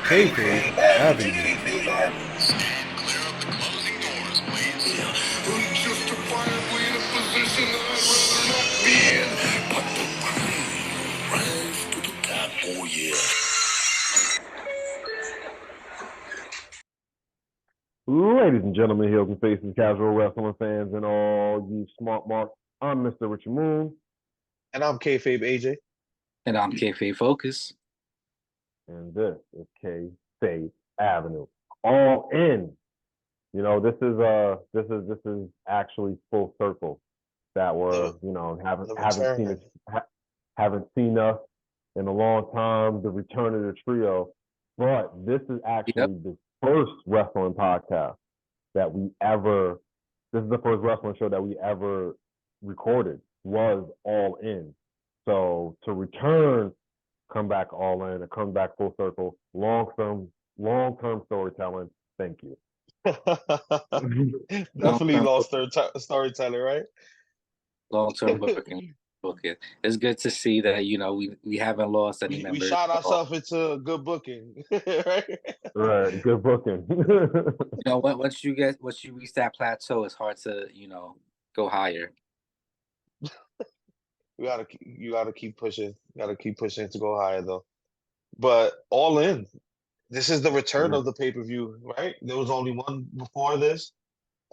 Kayfabe Avenue. Stand clear of the closing doors, please. Unjustifiably in a position that I'd rather not be in. But the cream rise to the top. Oh, yeah. Ladies and gentlemen, heels and faces, casual wrestling fans, and all you smart marks, I'm Mr. Richard Moon, And I'm Kayfabe AJ. And I'm Kayfabe Focus. and this is Kayfabe Avenue. All in. You know, this is actually full circle that we're, The haven't return. haven't seen us in a long time, the return of the trio. But this is Yep. actually the first wrestling podcast that we ever, this is the first wrestling show that we ever recorded, was All In. So to return, come back all in, and come back full circle, long-term storytelling, thank you. Definitely lost their storyteller, right? Long-term booking. It's good to see that, we haven't lost any we members. shot ourselves into good booking, right? Right, good booking. Once you reach that plateau, it's hard to, go higher. You gotta keep pushing. You gotta keep pushing to go higher though. But All In. This is the return of the pay-per-view, right? There was only one before this,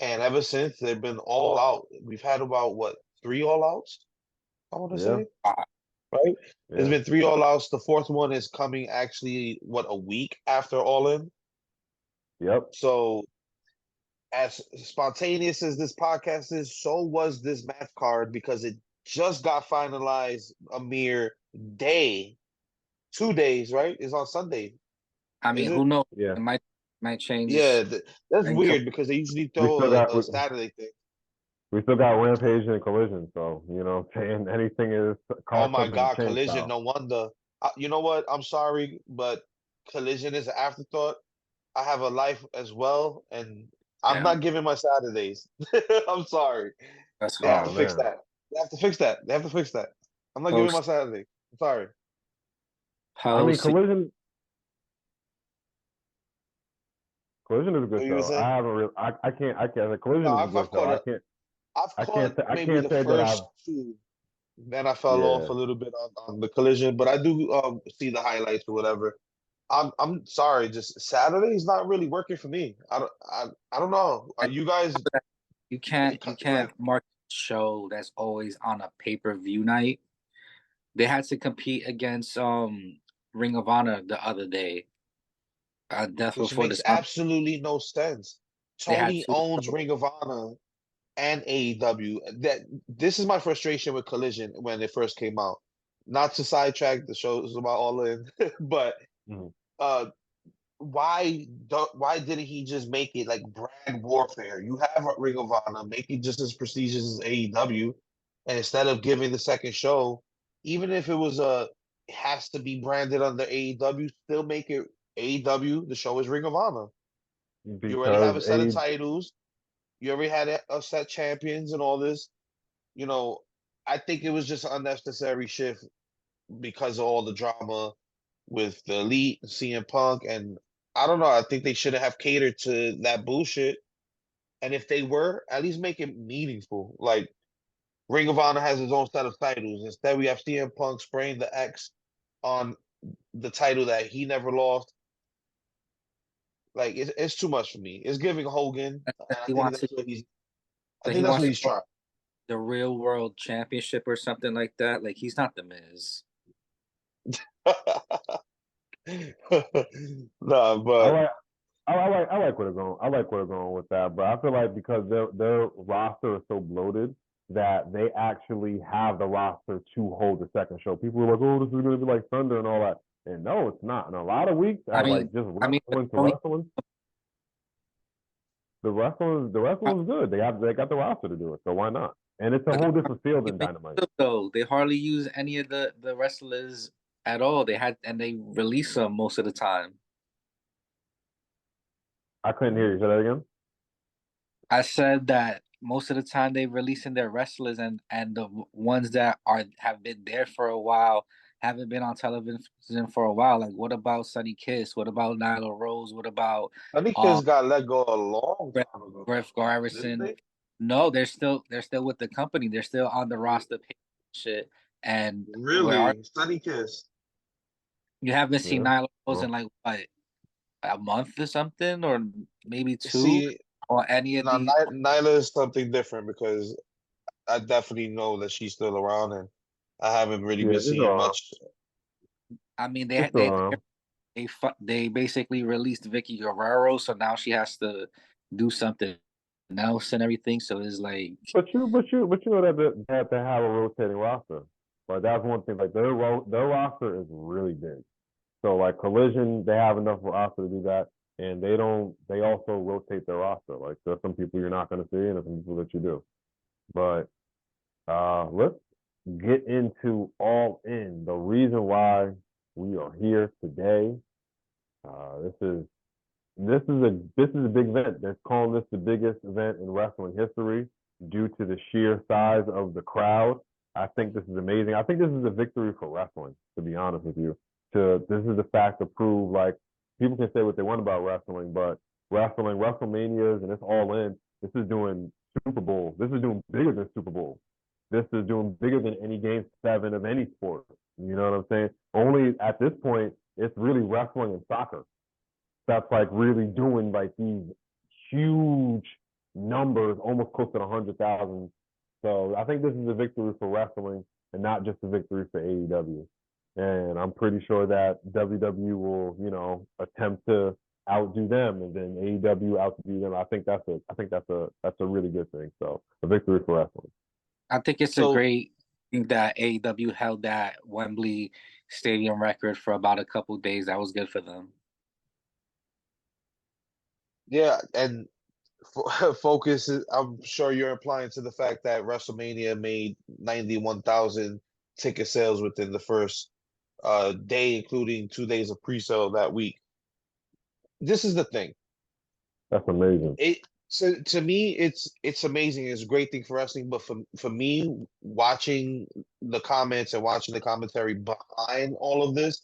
and ever since they've been all out. We've had about what, three all outs, I want to Yeah, say, right? There's yeah, been three all outs. The fourth one is coming actually, what, a week after All In. yep. So as spontaneous as this podcast is, so was this match card because it just got finalized a mere day, 2 days, right? It's on Sunday, I is mean, it? who knows? Yeah. It might change. Yeah, that's And weird because they usually We still throw got a Saturday thing. we still got Rampage and Collision, so saying anything is Oh card my subject God, to change Collision, style. no wonder. You know what? I'm sorry, but Collision is an afterthought. I have a life as well, and I'm yeah, not giving my Saturdays. I'm sorry. that's They have Oh to hard. fix man. that. They have to fix that. They have to fix that. I'm not giving my Post Saturday. I'm sorry. I mean, post. Collision is a good What you were show. saying? I haven't really, I can't. No, Collision is a good I've show. caught it. I've caught I maybe can't the say that I've. first two. Then I fell off Yeah, a little bit on the Collision, but I do see the highlights or whatever. I'm sorry, just Saturday is not really working for me. I don't know. Are you guys You can't go ahead. market a show that's always on a pay-per-view night. They had to compete against Ring of Honor the other day. Death Which Before the makes Sun. absolutely no sense. They had Tony two owns shows. Ring of Honor and AEW. That this is my frustration with Collision when it first came out. Not to sidetrack, the show is about All In, but mhm. uh, why didn't he just make it like brand warfare? You have a Ring of Honor, make it just as prestigious as AEW, and instead of giving the second show, even if it was it has to be branded under AEW, still make it AEW. The show is Ring of Honor. You already have Because a set of titles. You already had a set champions and all this. You know, I think it was just an unnecessary shift because of all the drama with the Elite, CM Punk, and I don't know. I think they should have catered to that bullshit. And if they were, at least make it meaningful. Like Ring of Honor has its own set of titles. Instead, we have CM Punk spraying the X on the title that he never lost. Like it's too much for me. It's giving Hogan, and I He think wants to that's what he's. I that think he that's wants what to he's go trying. the Real World Championship or something like that. Like he's not the Miz. No, I but like I like where they're going. I like where they're going with that, but I feel like because their roster is so bloated that they actually have the roster to hold the second show. People are like, "Oh, this is going to be like Thunder and all that," and no, it's not. In a lot of weeks, I as mean, like just I mean, wrestling to only wrestling, the wrestling is good. They got the roster to do it, so why not? And it's a whole different feel than Dynamite. though they hardly use any of the wrestlers at all. They release them most of the time. I couldn't hear you. Say that again. I said that most of the time they releasing their wrestlers and the ones that have been there for a while haven't been on television for a while. Like, what about Sunny Kiss? What about Nyla Rose? What about Sunny Kids got let go a long Griff, time ago, Griff didn't Garrison? they? No, they're still with the company. They're still on the roster page and shit. And where are Really? Sunny Kiss. you haven't seen Yeah. Nyla Rose in Well, like what, a month or something, or maybe two, See, or any of now these? Nyla is something different because I definitely know that she's still around, and I haven't really yeah, been it's seeing all much. I mean, it's still around. they basically released Vicky Guerrero, so now she has to do something else and everything. So it's like, But you know that they have a rotating roster. Like that's one thing. Like their roster is really big. So like Collision, they have enough roster to do that, and they don't. They also rotate their roster. Like there's some people you're not going to see, and there's some people that you do. But let's get into All In. The reason why we are here today. This is a big event. They're calling this the biggest event in wrestling history due to the sheer size of the crowd. I think this is amazing. I think this is a victory for wrestling, to be honest with you. This is the fact to prove like people can say what they want about wrestling, but WrestleManias, and it's all in. This is doing Super Bowl. This is doing bigger than Super Bowl. This is doing bigger than any game seven of any sport. You know what I'm saying? Only at this point, it's really wrestling and soccer that's like really doing like these huge numbers, almost close to 100,000. So I think this is a victory for wrestling and not just a victory for AEW. And I'm pretty sure that WWE will, attempt to outdo them, and then AEW outdo them. I think that's a really good thing. So a victory for wrestling. I think it's a So great thing that AEW held that Wembley Stadium record for about a couple days. That was good for them. yeah, and focus. I'm sure you're implying to the fact that WrestleMania made 91,000 ticket sales within the first day, including 2 days of pre-sale that week. This is the thing. That's amazing. It to me, it's amazing. It's a great thing for wrestling, but for me, watching the comments and watching the commentary behind all of this,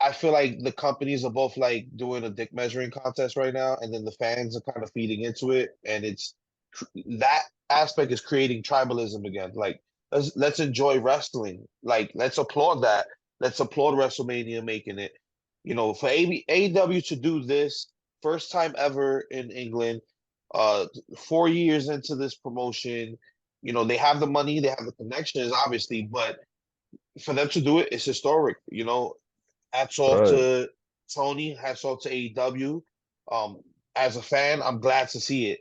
I feel like the companies are both like doing a dick measuring contest right now, and then the fans are kind of feeding into it, and that aspect is creating tribalism again. Like let's enjoy wrestling. Like let's applaud that. Let's applaud WrestleMania making it. For AEW to do this first time ever in England, 4 years into this promotion. They have the money, they have the connections, obviously, but for them to do it, it's historic. Hats off Right. to Tony. Hats off to AEW. Um, as a fan, I'm glad to see it.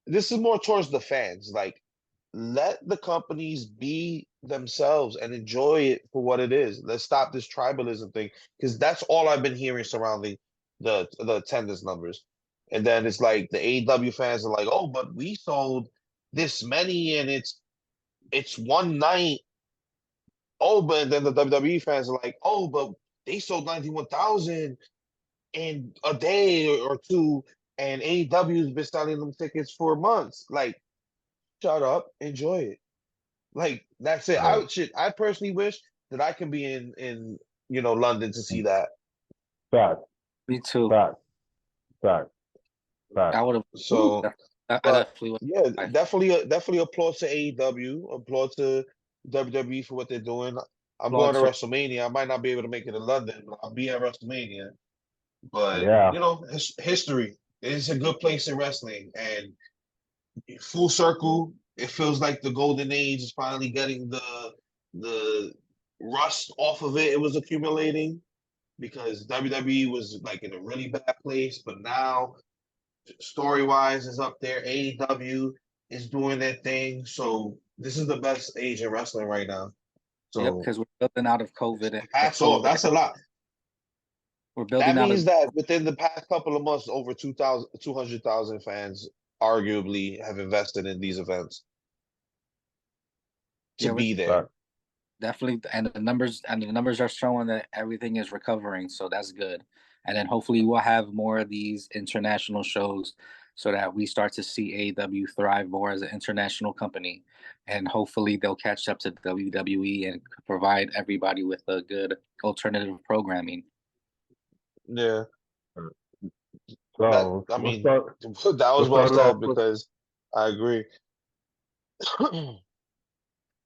This is more towards the fans. Like, let the companies be themselves and enjoy it for what it is. Let's stop this tribalism thing because that's all I've been hearing surrounding the attendance numbers. And then it's like the AEW fans are like, "Oh, but we sold this many, and it's one night." Oh, but then the WWE fans are like, "Oh, but they sold 91,000 in a day or two, and AEW's been selling them tickets for months." Like, shut up, enjoy it. Like that's it. Right. I personally wish that I can be in London to see that. Fact. Me too. Fact. Fact. Fact. I would have. So, I but definitely would. yeah, definitely applaud to AEW, applaud to WWE for what they're doing. I'm going to To WrestleMania. I might not be able to make it to London, but I'll be at WrestleMania. But Yeah. history is a good place in wrestling, and full circle. It feels like the golden age is finally getting the rust off of it. It was accumulating because WWE was like in a really bad place, but now story wise is up there. AEW is doing their thing, so this is the best age in wrestling right now. Yep, So because we're building out of COVID and hats off. That's a lot. we're building That out of. means that within the past couple of months, over 200,000 fans arguably have invested in these events to Yeah, we're be there. Fact. definitely, and the numbers are showing that everything is recovering, so that's good. And then hopefully we'll have more of these international shows so that we start to see AEW thrive more as an international company, and hopefully they'll catch up to WWE and provide everybody with a good alternative programming. Yeah, that So I let's mean, start. that was Let's well start it off said with. because I agree.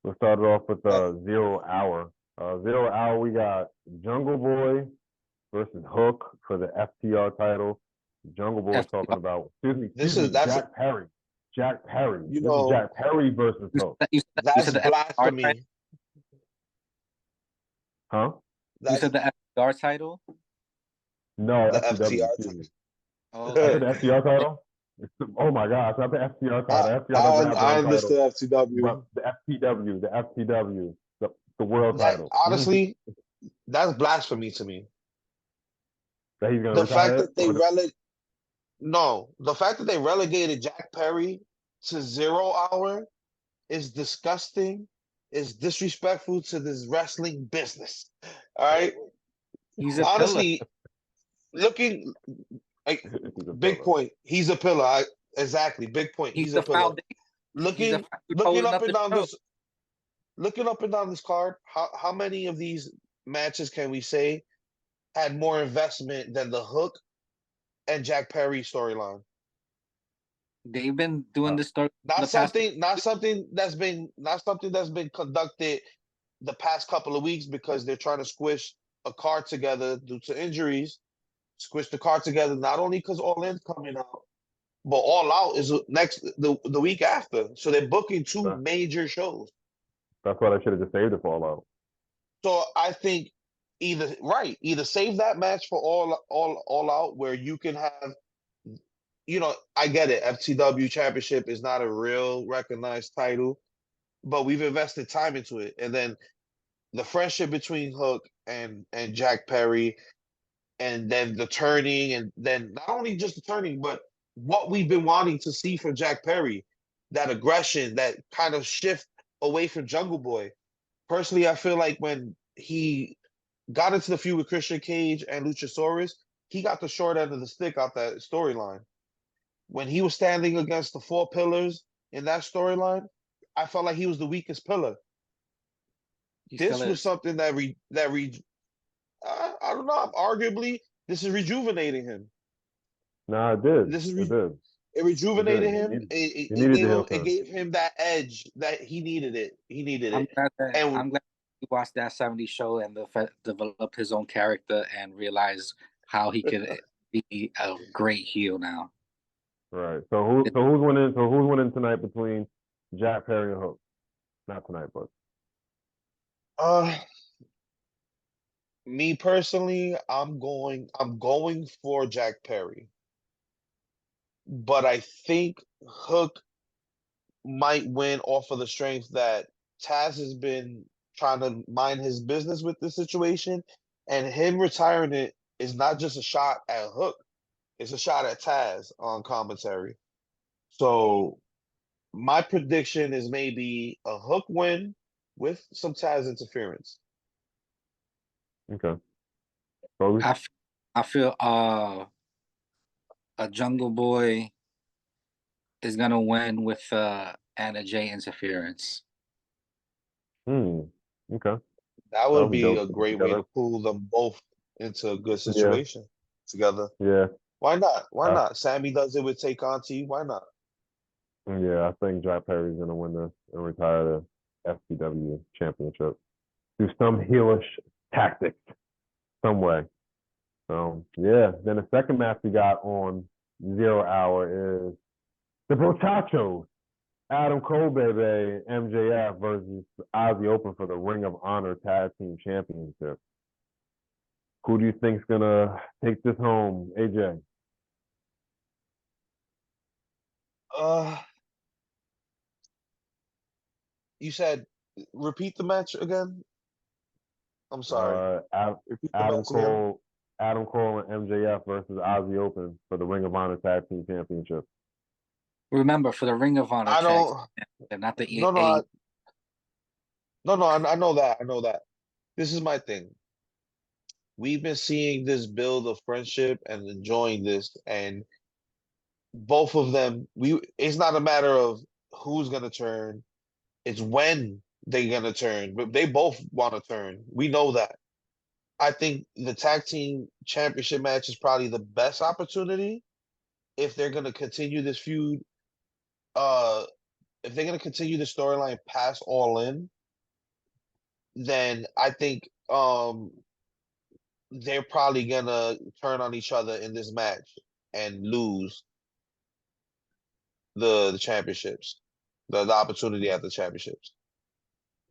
Let's start it off with That 0 Hour. 0 Hour, we got Jungle Boy versus Hook for the FTR title. Jungle Boy talking about, this excuse is me, that's Jack Perry. Jack Perry. you This is know Jack Perry versus Hook. You that's said the FTR title? blasphemy. Huh? You That's said the FTR title? No, the FTW, FTR excuse me. Oh, I okay. said the FTR title? Oh my gosh, not the FTR title. FTR doesn't have their I own title. understood FTW. But the FTW, the world That title. honestly, that's blasphemy to me. That he's going to The fact retire? that they no, the fact that they relegated Jack Perry to 0 hour is disgusting, is disrespectful to this wrestling business. All right. He's a pillar. Honestly, looking like He's a big fella. point. He's a pillar. Exactly. Big point. He's He's a the pillar. foundation. He's Looking looking holding up up and the down show. this looking up and down this card, how many of these matches can we say had more investment than the Hook and Jack Perry storyline? They've been doing Uh, this story in Not the past. not something that's been conducted the past couple of weeks because they're trying to squish a card together due to injuries. Squish the card together not only because All In's coming out, but All Out is next the week after. So they're booking two that- major shows. that's why I should have just saved it for All Out. So I think either save that match for All Out where you can have, I get it. FTW Championship is not a real recognized title, but we've invested time into it. And then the friendship between Hook and Jack Perry, and then the turning, and then not only just the turning, but what we've been wanting to see from Jack Perry, that aggression, that kind of shift away from Jungle Boy. Personally, I feel like when he got into the feud with Christian Cage and Luchasaurus, he got the short end of the stick out that storyline. When he was standing against the four pillars in that storyline, I felt like he was the weakest pillar. He This still was is. something I don't know. Arguably, this is rejuvenating him. Nah, it did. This is It did. It rejuvenated him. He needed the heel It turn. gave him that edge that he needed. He needed I'm it. glad that And I'm glad he watched that 70s show and developed his own character and realized how he could be a great heel now. Right. So who's winning? So who's winning tonight between Jack Perry and Hook? Not tonight, but me personally, I'm going for Jack Perry, but I think Hook might win off of the strength that Taz has been trying to mind his business with the situation, and him retiring it is not just a shot at Hook, it's a shot at Taz on commentary. So my prediction is maybe a Hook win with some Taz interference. okay. Foley? I feel a Jungle Boy is gonna win with Anna Jay interference. Okay. That That'll would be be dope a to put great way together. to pull them both into a good Yeah. situation together. Yeah. Why not? Why I, not? Sammy does it with Take On T. Why not? yeah. I think Jack Perry's gonna win this and retire the FCW championship through some heelish tactics, some way. Yeah. Then the second match we got on 0 Hour is the Brochachos, Adam Cole, baby, MJF versus Ozzy Open for the Ring of Honor Tag Team Championship. Who do you think's gonna take this home, AJ? Uh, you said repeat the match again. I'm sorry. Repeat the Adam match again. Cole, Adam Cole and MJF versus Ozzy Open for the Ring of Honor Tag Team Championship. Remember, for the Ring of Honor I tag, don't. and not the No, no, A. I know that. I know that. This is my thing. We've been seeing this build of friendship and enjoying this, and both of them, it's not a matter of who's gonna turn, it's when they're gonna turn. But they both want to turn. We know that. I think the tag team championship match is probably the best opportunity if they're gonna continue this feud. Uh, if they're gonna continue the storyline past All In, then I think they're probably gonna turn on each other in this match and lose the championships, the opportunity at the championships.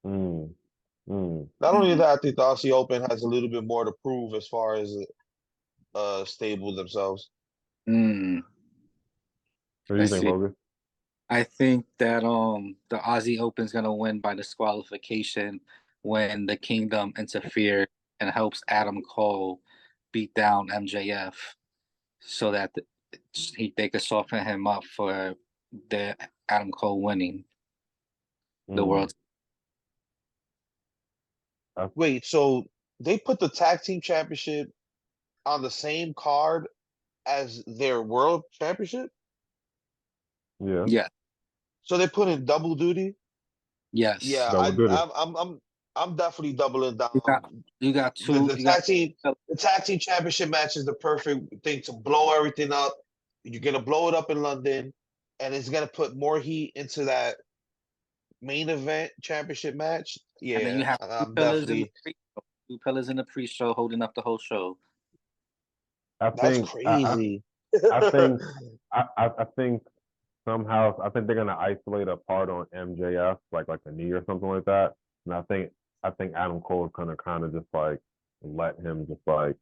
Mm, mm. Not only that, I think the Aussie Open has a little bit more to prove as far as stable themselves. Mm. What do you Let's think, see. Bogus? I think that the Aussie Open's gonna win by disqualification when the Kingdom interferes and helps Adam Cole beat down MJF so that they could soften him up for the Adam Cole winning the Mm. world. Wait, so they put the tag team championship on the same card as their world championship? Yeah, Yeah. So they put in double duty? Yes. Yeah, double duty. I'm definitely doubling down. You got you got The, two. the You got tag team the tag team championship match is the perfect thing to blow everything up. You're gonna blow it up in London, and it's gonna put more heat into that main event championship match. and then you Yeah, have two I'm pillars in the definitely. pre-show. Two pillars in the pre-show holding up the whole show. I That's think crazy. I think I think somehow I think they're gonna isolate a part on MJF, like a knee or something like that. And I think Adam Cole is gonna kind of just like let him just like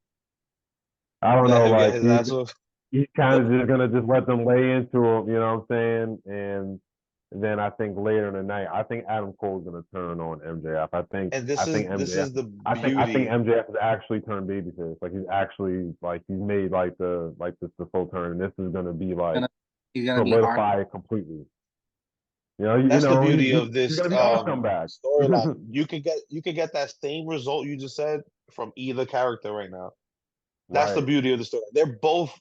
I don't Let know, him get like his ass off. he's kind of just gonna just let them lay into him, you know what I'm saying? And then I think later in the night, I think Adam Cole's gonna turn on MJF. And I think this MJF is the I think beauty. MJF has actually turned babyface. Like he's actually like he's made like the full turn. And this is gonna be like He's gonna be hard. solidify it completely. You That's the know, beauty of he's this gonna be our comeback. storyline. You can get that same result you just said from either character right now. That's the Right, beauty of the story. They're both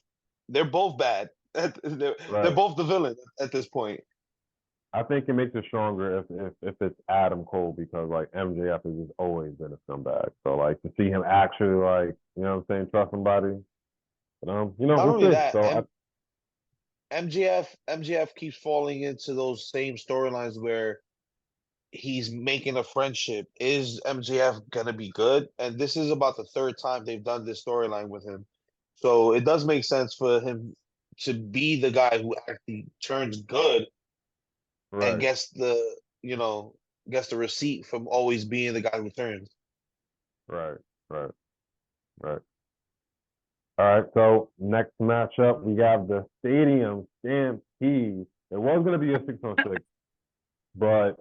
bad. They're right. both the villain at this point. I think it makes it stronger if it's Adam Cole because like MJF has just always been a scumbag. So like to see him actually like trust somebody. Not We'll only see. that, So MGF keeps falling into those same storylines where he's making a friendship. Is MJF gonna be good? And this is about the third time they've done this storyline with him. So it does make sense for him to be the guy who actually turns good and right, gets the receipt from always being the guy who turns. right, right, right. All right. So next matchup we got the Stadium Stampede. It was gonna be a 6-on-6, but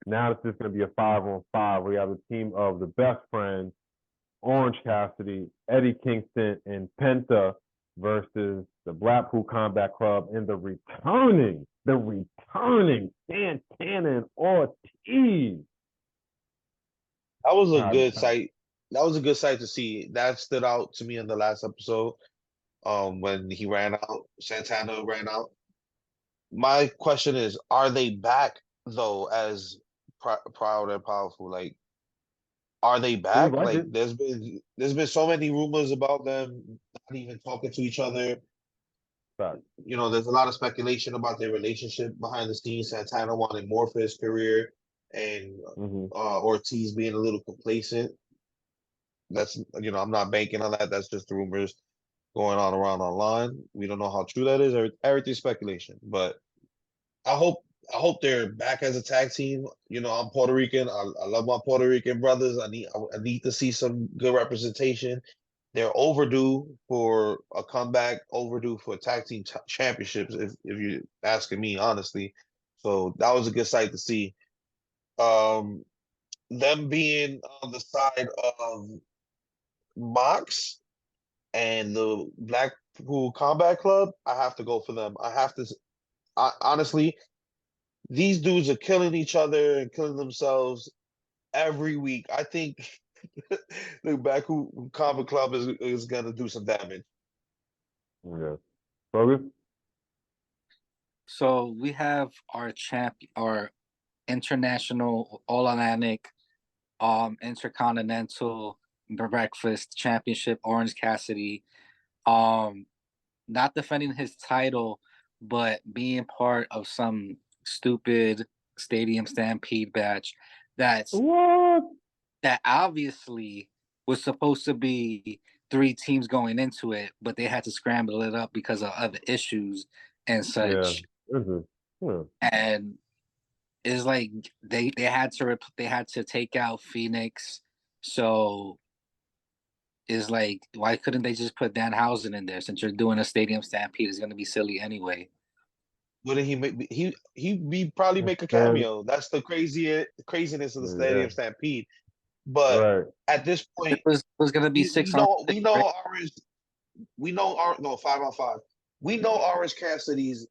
now it's just gonna be a 5-on-5. We have a team of the best friends Orange Cassidy, Eddie Kingston, and Penta versus the Blackpool Combat Club and the returning Santana and Ortiz. That was a How, good sight. That was a good sight to see. That stood out to me in the last episode. When he ran out, Santana ran out. My question is, are they back though as proud and powerful? Like, are they seems back? like Like, it. there's been so many rumors about them not even talking to each other. Fact. There's a lot of speculation about their relationship behind the scenes. Santana wanting more for his career, and Mm-hmm. Ortiz being a little complacent. That's I'm not banking on that. That's just rumors going on around online. We don't know how true that is. Everything's speculation, but I hope I hope they're back as a tag team. I'm Puerto Rican. I love my Puerto Rican brothers. I need to see some good representation. They're overdue for a comeback, overdue for tag team championships. If you're asking me honestly, so that was a good sight to see. Um, them being on the side of Mox and the Blackpool Combat Club, I have to go for them. I have to. Honestly, these dudes are killing each other and killing themselves every week. I think the Baku Combat Club is gonna do some damage. Yeah. Focus. So we have our international All Atlantic, Intercontinental Breakfast Championship, Orange Cassidy, not defending his title, but being part of some stupid stadium stampede match that's What? that obviously was supposed to be 3 teams going into it, but they had to scramble it up because of other issues and Yeah. such. This is. And it's like they had to take out Phoenix, so it's like why couldn't they just put Danhausen in there since you're doing a stadium stampede? It's gonna be silly anyway. Wouldn't he make he probably make a And cameo? That's the craziness of the yeah, Stadium Stampede. But right. at this It point, was gonna be we, six we on know six, we right? know Orange we know our no 5-on-5. We know Orange Cassidy's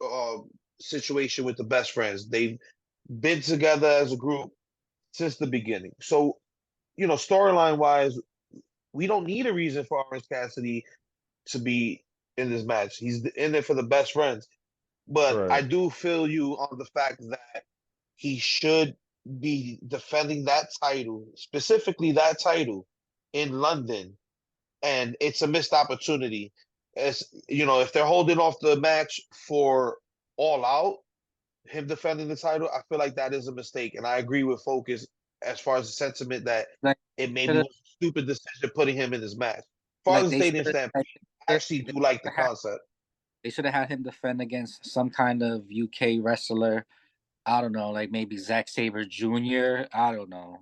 uh, situation with the best friends. They've been together as a group since the beginning. So storyline wise, we don't need a reason for Orange Cassidy to be in this match. He's in it for the best friends. But I Right. do feel you on the fact that he should be defending that title, specifically that title in London. And it's a missed opportunity. As if they're holding off the match for All Out, him defending the title, I feel like that is a mistake. And I agree with Focus as far as the sentiment that Like it maybe should have was a stupid decision putting him in this match. As far as like the they should Stadium have Stampede, like, I actually do like the had concept. they should have had him defend against some kind of UK wrestler. I don't know, like maybe Zack Sabre Jr. I don't know.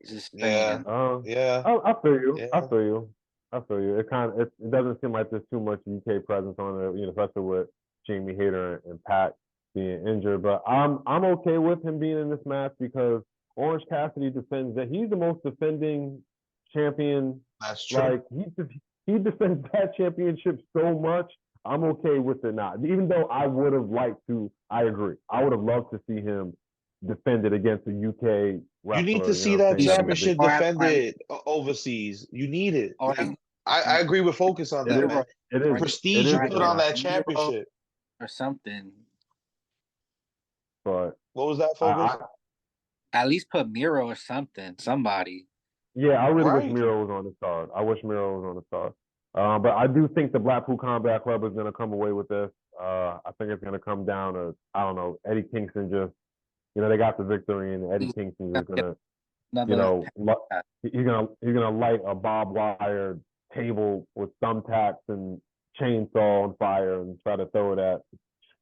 Just Yeah, saying. yeah, I feel you. I yeah. feel you. I feel you. It doesn't seem like there's too much UK presence on it, especially with Jamie Hayter and Pat being injured. But I'm okay with him being in this match because Orange Cassidy defends that he's the most defending champion. That's true. Like he defends that championship so much. I'm okay with it now. Even though I would have liked to, I agree. I would have loved to see him defend it against a UK You need to wrestler. You see know what I'm that He saying? should That was a big championship or defended overseas. You need it. or Like I agree with Focus on It that, is. man. It The is. or It prestige is you or put on international, that Miro championship. or something. but What was that, I Focus? At least put Miro or something. Somebody. yeah, I really wish Right. Miro was on the card. I wish Miro was on the card. But I do think the Blackpool Combat Club is going to come away with this. I think it's going to come down to I don't know Eddie Kingston just they got the victory and Eddie He's Kingston gonna is going get to another he's gonna light a barbed wire table with thumbtacks and chainsaw on fire and try to throw it at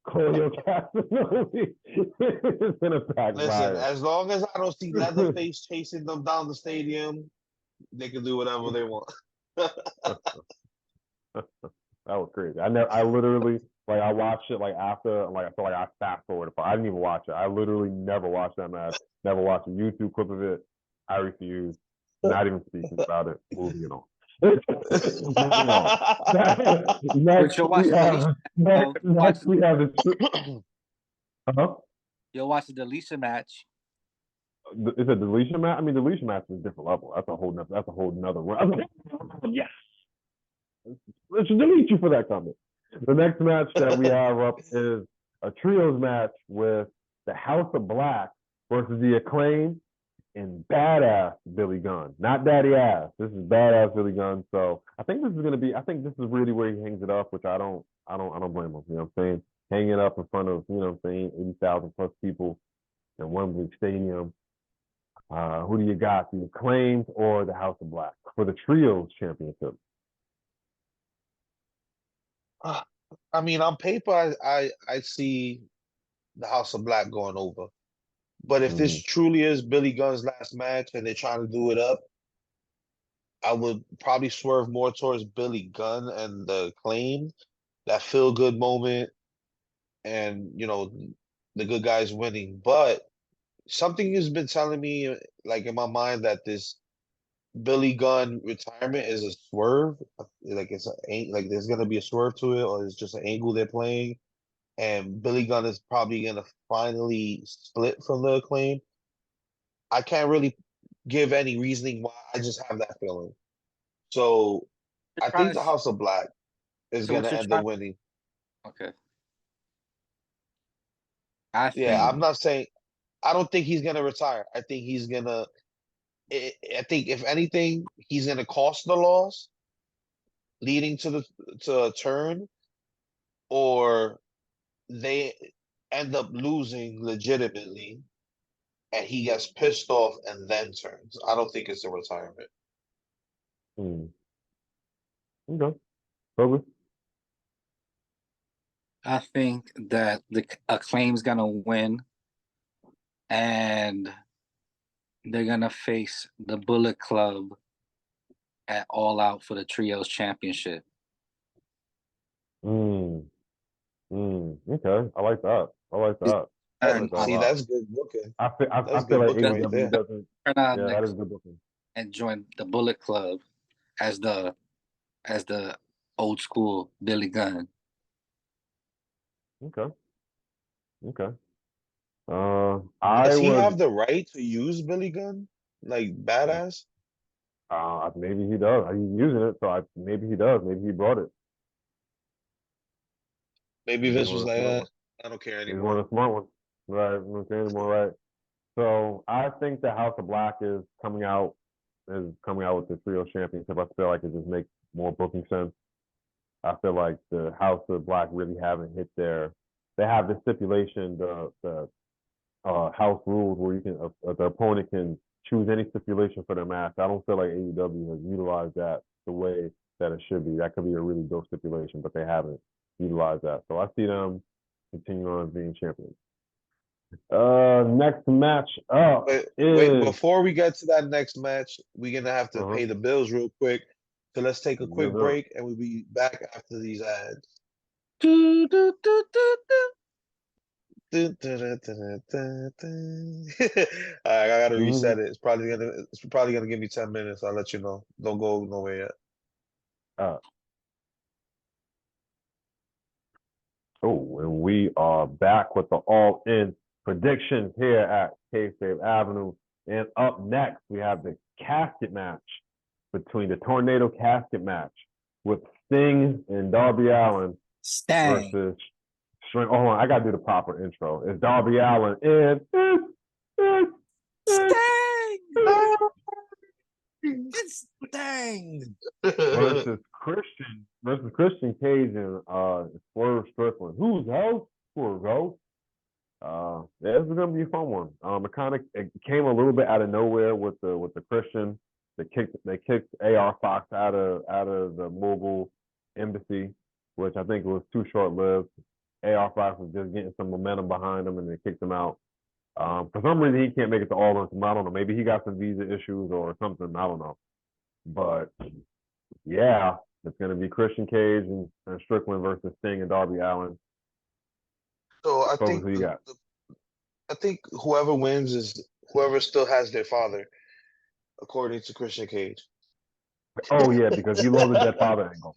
Claudio Castagnoli. It's gonna Listen, backfire. as long as I don't see Leatherface chasing them down the stadium, they can do whatever they want. That was crazy. I literally I watched it after I feel like I fast forwarded. I didn't even watch it. I literally never watched that match. Never watched a YouTube clip of it. I refuse. Not even speaking about it. Moving it on. Moving on. But you'll watch the deletion. Next we have the huh? You'll watch the deletion match. Is it deletion match? I mean, deletion match is a different level. That's a whole nother one. Yes. Let's delete you for that comment. The next match that we have up is a trios match with the House of Black versus the Acclaim and badass Billy Gunn. Not daddy ass. This is badass Billy Gunn. So I think this is really where he hangs it up, which I don't blame him. You know what I'm saying? Hanging it up in front of, 80,000 plus people in Wembley Stadium. Who do you got? The Acclaimed or the House of Black for the trios championship? I mean, on paper, I see the House of Black going over. But if this Mm-hmm. truly is Billy Gunn's last match and they're trying to do it up, I would probably swerve more towards Billy Gunn and the Claim, that feel good moment, and the good guys winning. But something has been telling me, like in my mind, that this Billy Gunn retirement is a swerve. Like like there's gonna be a swerve to it, or it's just an angle they're playing. And Billy Gunn is probably gonna finally split from the Acclaim. I can't really give any reasoning why. I just have that feeling. So You're I trying think to. the House of Black is So what gonna you're end up trying. winning. Okay. I Yeah, think I'm not saying. I don't think he's gonna retire. I think he's gonna. I think if anything, he's gonna cost the loss, leading to a turn, or they end up losing legitimately, and he gets pissed off and then turns. I don't think it's a retirement. Hmm. Okay. Kobe? I think that the Acclaim's gonna win, and they're gonna face the Bullet Club at All Out for the Trios Championship. Mm. Okay. I like that. I like that. I like And that a see, lot. that's good booking. I That's feel good like booking right AEW there. doesn't. Turn on Yeah, that is next good booking. and join the Bullet Club as the old school Billy Gunn. Okay. Okay. I Does he would. have the right to use Billy Gunn? Like badass? Maybe he does. He's using it, so maybe he does. Maybe he brought it. Maybe Maybe he's Vince one was of the like, smart ones. I don't care He's one anymore. of the smart ones. Right. I'm not saying anymore. Right. So I think the House of Black is coming out with the trio championship. I feel like it just makes more booking sense. I feel like the House of Black really haven't hit their. They have the stipulation, the house rules where you can the opponent can choose any stipulation for their match. I don't feel like AEW has utilized that the way that it should be. That could be a really dope stipulation, but they haven't utilized that. So I see them continue on being champions. Next match up Wait, is before we get to that next match, we're gonna have to uh-huh. pay the bills real quick. So let's take a Good quick enough. break and we'll be back after these ads. Do, do, do, do, do. Dun, dun, dun, dun, dun, dun. All right, I gotta Mm-hmm. reset it. It's probably gonna give me 10 minutes. I'll let you know. Don't go nowhere yet. Uh, and we are back with the all-in predictions here at Kayfabe Avenue. And up next, we have the casket match between the Tornado Casket match with Sting and Darby Allin Stang. versus String. Oh, hold on, I gotta do the proper intro. It's Darby Allin and Stang. It's Stang. versus Christian Cage and Swerve Strickland. Who's host? Swerve host. Yeah, this is gonna be a fun one. It came a little bit out of nowhere with the Christian. They kicked AR Fox out of the Mogul embassy, which I think was too short lived. AR Fox was just getting some momentum behind him, and they kicked him out. For some reason, he can't make it to All In. I don't know. Maybe he got some visa issues or something. I don't know. But yeah, it's gonna be Christian Cage and Strickland versus Sting and Darby Allin. So I Focus, think who you got? I think whoever wins is whoever still has their father, according to Christian Cage. Oh yeah, because you love the dead father angle.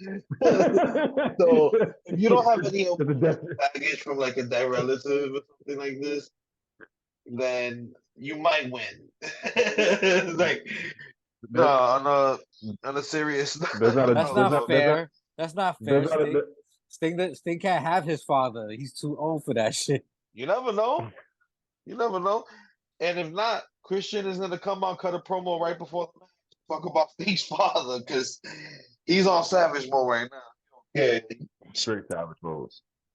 So if you don't have any It's a death. emotional baggage from like a dead relative or something like this, then you might win. Like no, There's, on a serious there's not a That's there's not not note. there's not fair. That's not there's fair. not a, Sting can't have his father. He's too old for that shit. You never know. You never know. And if not, Christian is gonna come out, cut a promo right before the match, talk about Sting's father, because he's on savage mode right now. Yeah, straight savage mode.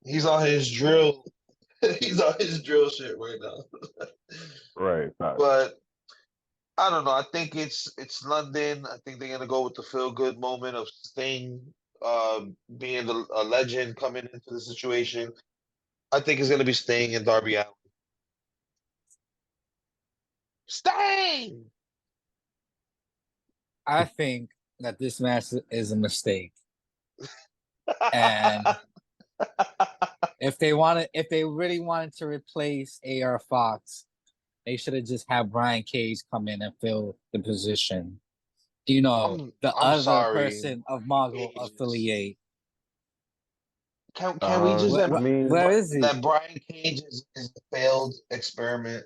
he's on his drill. He's on his drill shit right now. Right. But I don't know. I think it's London. I think they're gonna go with the feel good moment of Sting uh being a legend coming into the situation. I think it's gonna be Sting and Darby Allin. Sting! I think that this match is a mistake. And if they really wanted to replace AR Fox, they should have just had Brian Cage come in and fill the position. You know, the I'm other sorry. person of Mongol Cages. affiliate. Can we just I admit mean, Where is he? that Brian Cage is a failed experiment?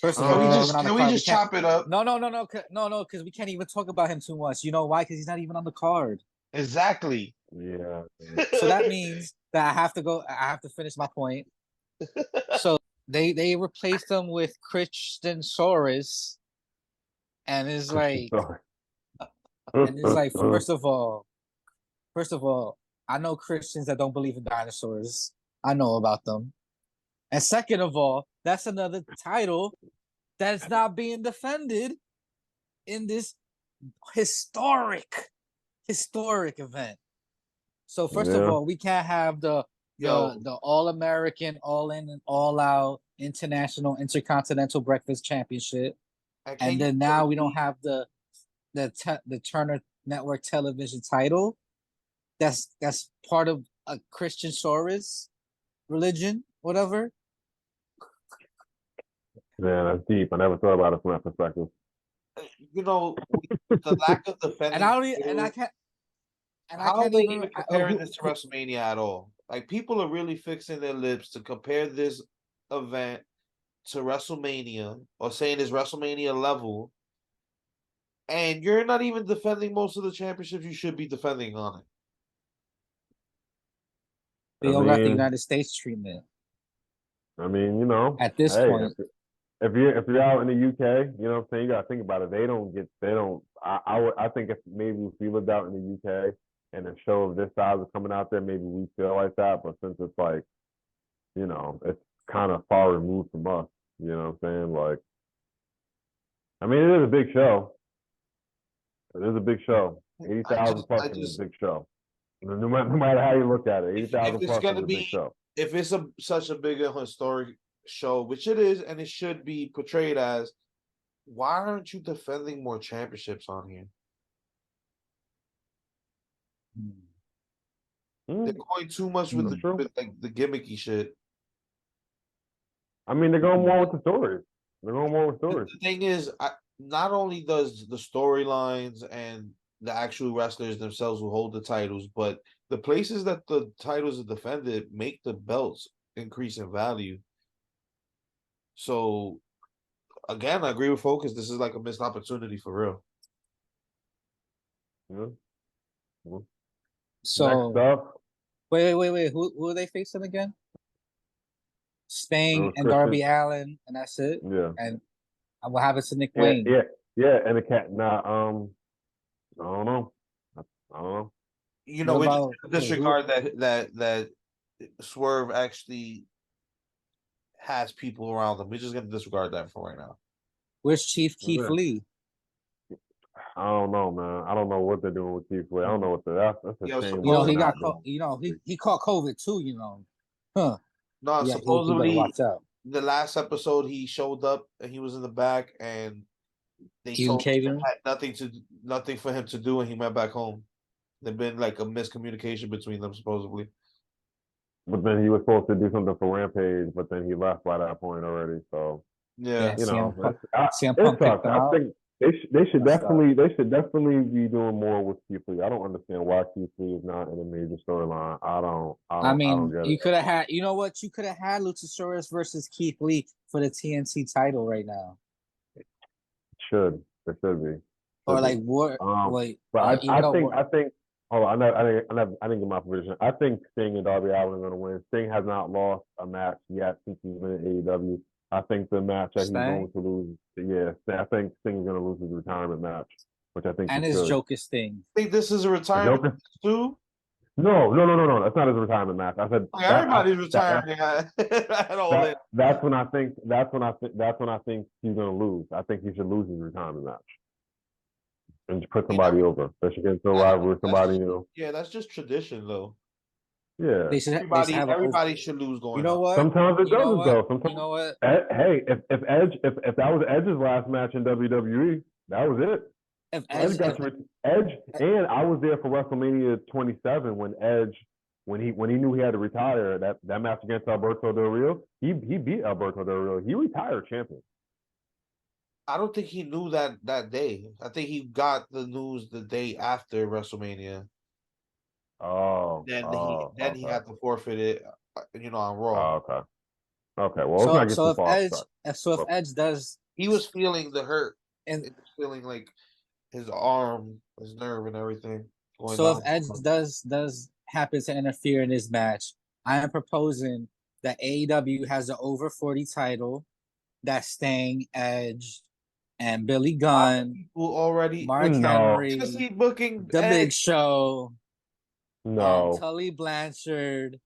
First of all, Can we he's not uh, even just on the can we card. We just can't. chop it up? No, because we can't even talk about him too much. You know why? Because he's not even on the card. Exactly. Yeah. So that means that I have to finish my point. So they replaced him with Christian Soros, and it's Christian like, Sorry. first of all, I know Christians that don't believe in dinosaurs. I know about them. And second of all, that's another title that's not being defended in this historic event. So first of Yeah. all, we can't have the Yo, all American, all in and all out international intercontinental breakfast championship, and can and you then now we don't believe have the Turner Network television title. That's part of a Christian Soros religion, whatever. Man, that's deep. I never thought about it from that perspective. you know the lack of And defending I don't, and I titles? can't, and I How are can't they even even comparing this to who WrestleMania at all? Like people are really fixing their lips to compare this event to WrestleMania or saying it's WrestleMania level, and you're not even defending most of the championships you should be defending on it. they I don't got the mean, United States treatment you know, at this hey, point. if you're out in the UK, you know what I'm saying, you gotta think about it. They don't. I think if maybe if we lived out in the UK and a show of this size was coming out there, maybe we feel like that. But since it's like, you know, it's kind of far removed from us. You know what I'm saying? Like, I mean, it is a big show. It is a big show. Eighty I thousand just, plus I is a just, big show. No matter how you look at it, eighty if thousand it's plus is gonna a big be, show. if it's such a big and historic show, which it is, and it should be portrayed as, why aren't you defending more championships on here? They're Mm, going too much with that's true. like the gimmicky shit. I mean, they're going more with the stories. They're going more with stories. The thing is, not only does the storylines and the actual wrestlers themselves who hold the titles, but the places that the titles are defended make the belts increase in value. So again, I agree with Focus. This is like a missed opportunity for real. Yeah. Well, next So up, wait. Who are they facing again? it Sting was and Christian. Darby Allen, and that's it. Yeah. And what happens to Nick Yeah. Wayne? Yeah. Yeah. And the cat. Nah. I don't know. I don't know. You What know, we just about who? disregard that Swerve actually has people around them. We're just gonna disregard that for right now. Where's Chief Keith Yeah. Lee? I don't know, man. I don't know what they're doing with Keith Lee. I don't know what that's a Yo, shame You what know they're he supposedly, got not doing. he caught COVID too. You know, huh? no, Yeah, he better supposedly watch out. the last episode he showed up and he was in the back and they Even told him caved they in. had nothing for him to do and he went back home. There'd been like a miscommunication between them supposedly. But then he was supposed to do something for Rampage, but then he left by that point already. So Yeah. Yeah, you know, CM it Punk kicked sucks. him I out. think they should That sucked. definitely be doing more with Keith Lee. I don't understand why Keith Lee is not in a major storyline. I don't get it. You could have had. You know what? You could have had Luchasaurus versus Keith Lee for the TNT title right now, It should be. or Should be. like what? Wait, But or even though I think. Hold on, I didn't get my prediction. I think Sting and Darby Allin are going to win. Sting has not lost a match yet since he's been in AEW. I think the match that he's Stang going to lose, I think Sting's going to lose his retirement match, which I think he and his should. Joker Sting. Think this is a A retirement Joker? too? No. That's not his retirement match. I said Like everybody's retiring at all in. that's when I think he's going to lose. I think he should lose his retirement match and just put somebody over, especially against a rival with That's somebody just, new. yeah, that's just tradition though. Yeah. They should have a. Everybody should lose You going know on. what? Sometimes it You know doesn't what? though. You Sometimes, know what? hey, if that was Edge's last match in WWE, that was it. If Edge got to Edge, and I was there for WrestleMania 27 when Edge, when he knew he had to retire. That match against Alberto Del Rio, he beat Alberto Del Rio. He retired champion. I don't think he knew that day. I think he got the news the day after WrestleMania. Oh, Then he okay, had to forfeit it, on Raw. okay. Well, let's not get so too if far off Edge track. so if But Edge does He was feeling the hurt. and He was feeling like his arm, his nerve, and everything. Going So if down. Edge does happen to interfere in this match, I am proposing that AEW has the over 40 title that's staying Edge and Billy Gunn, People already Mark No. Henry, fantasy booking The Big Edge. Show, No. Tully Blanchard,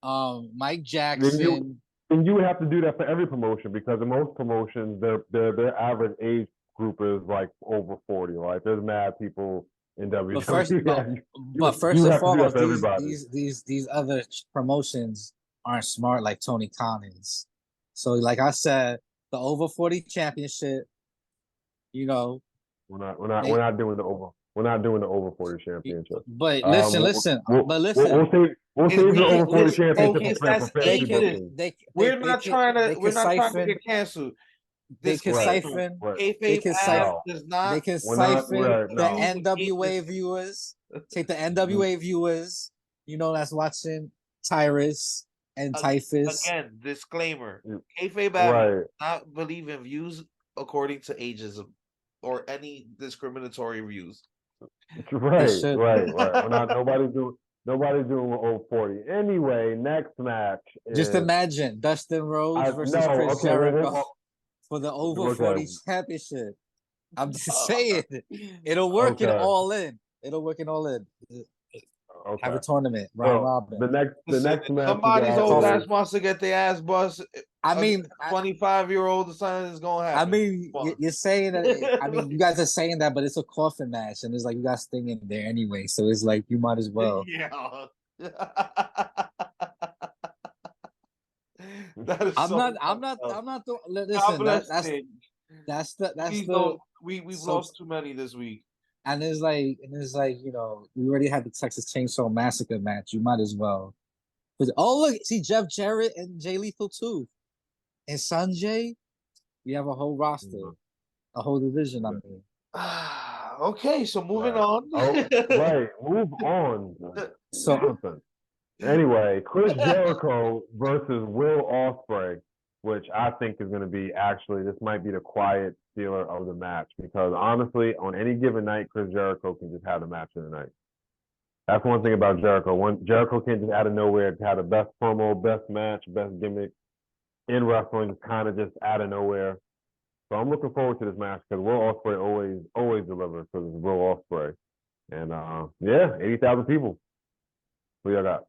Mike Then Jackson. you would have to do that for every promotion because in most promotions, their average age group is like over 40. Like there's mad people in WWE. But first, but first you and have to do that foremost, for everybody. these other promotions aren't smart like Tony Khan is. So, like I said, the over 40 championship, you know, We're not doing the over 40 championship. but listen, We'll Is save the we over 40 listen, championship focus, for that's fantasy ages. booking. We're not trying to get canceled. They can Right, siphon. right. They Kayfabe can app siphon. No, does not. They can we're not. siphon Right, the no. NWA viewers. Take the NWA viewers. You know that's watching Tyrus and Typhus. Again, disclaimer: Mm, Kayfabe Right. does not believe in views according to ageism or any discriminatory views. Right, should. right. We're not. Nobody's doing over 40. Anyway, next match Just is. imagine Dustin Rhodes versus No. Chris Okay. Jericho for the over 40 Okay. championship. I'm just saying, it'll work in Okay. All In. It'll work in All In. Have a Okay. tournament, round So robin. the next match. Somebody's we old got ass is- wants to get their ass bust. I mean, 25-year-old or something is gonna I happen. mean, you're saying that. I mean, you guys are saying that, but it's a coffin match, and it's like you got Sting in there anyway, so it's like you might as well. Yeah. I'm not. Listen, that's Please the. don't. We've so- lost too many this week. And it's like we already had the Texas Chainsaw Massacre match. You might as well. Oh look, see Jeff Jarrett and Jay Lethal too, and Sanjay. We have a whole roster, a whole division. I mean, Okay, so moving Right. on. Right. Move on. So- Nonsense. Anyway, Chris Jericho versus Will Ospreay, which I think is going to be this might be the quiet stealer of the match because honestly, on any given night, Chris Jericho can just have the match of the night. That's one thing about Jericho. Jericho can just out of nowhere have the best promo, best match, best gimmick in wrestling, kind of just out of nowhere. So I'm looking forward to this match because Will Ospreay always delivers because it's Will Ospreay. And 80,000 people. What y'all got?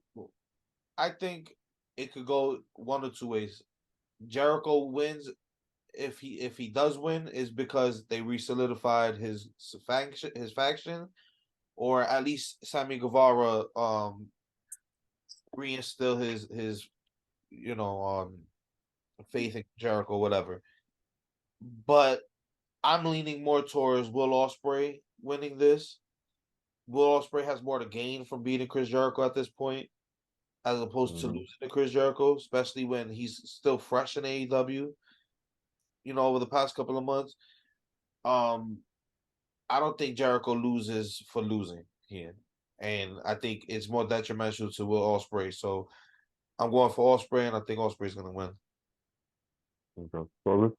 I think it could go one or two ways. Jericho wins if he does win is because they re-solidified his faction, or at least Sammy Guevara reinstill his faith in Jericho, whatever. But I'm leaning more towards Will Ospreay winning this. Will Ospreay has more to gain from beating Chris Jericho at this point, as opposed to losing to Chris Jericho, especially when he's still fresh in AEW. Over the past couple of months, I don't think Jericho loses for losing here, and I think it's more detrimental to Will Ospreay. So I'm going for Ospreay, and I think Ospreay's going to win. Okay.